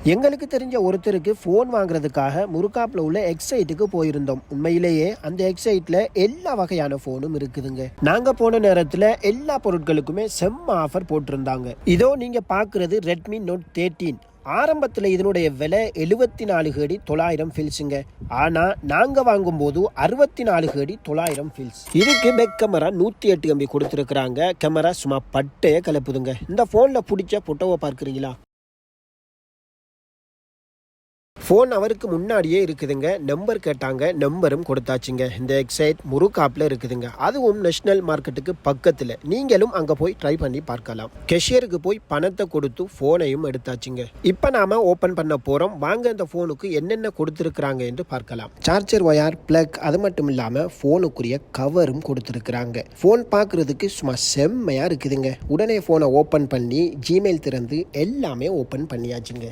எங்களுக்கு தெரிஞ்ச ஒருத்தருக்கு ஃபோன் வாங்குறதுக்காக முருகாப்பில் உள்ள எக்ஸைட்டுக்கு போயிருந்தோம். உண்மையிலேயே அந்த எக்ஸைட்டில் எல்லா வகையான ஃபோனும் இருக்குதுங்க. நாங்கள் போன நேரத்தில் எல்லா பொருட்களுக்குமே செம்ம ஆஃபர் போட்டிருந்தாங்க. இதோ நீங்கள் பார்க்குறது ரெட்மி நோட் 13. ஆரம்பத்தில் இதனுடைய விலை 74 கோடி 900 ஃபில்ஸுங்க. ஆனால் நாங்கள் வாங்கும்போது 64 கோடி 900 ஃபில்ஸ். இதுக்கு பேக் கேமரா 108 MP கொடுத்துருக்குறாங்க. கேமரா சும்மா பட்டையே கலப்புதுங்க. இந்த ஃபோனில் பிடிச்ச ஃபோட்டோவை பார்க்குறீங்களா? ஃபோன் அவருக்கு முன்னாடியே இருக்குதுங்க. நம்பர் கேட்டாங்க, நம்பரும் கொடுத்தாச்சுங்க. இந்த எக்ஸைட் முருகாப்பில் இருக்குதுங்க. அதுவும் நேஷனல் மார்க்கெட்டுக்கு பக்கத்தில். நீங்களும் அங்கே போய் ட்ரை பண்ணி பார்க்கலாம். கெஷியருக்கு போய் பணத்தை கொடுத்து ஃபோனையும் எடுத்தாச்சுங்க. இப்போ நாம ஓப்பன் பண்ண போகிறோம். வாங்க இந்த ஃபோனுக்கு என்னென்ன கொடுத்துருக்குறாங்க என்று பார்க்கலாம். சார்ஜர் ஒயர், பிளக், அது மட்டும் இல்லாமல் ஃபோனுக்குரிய கவரும் கொடுத்துருக்குறாங்க. ஃபோன் பார்க்குறதுக்கு சும்மா செம்மையாக இருக்குதுங்க. உடனே ஃபோனை ஓப்பன் பண்ணி ஜிமெயில் திறந்து எல்லாமே ஓப்பன் பண்ணியாச்சுங்க.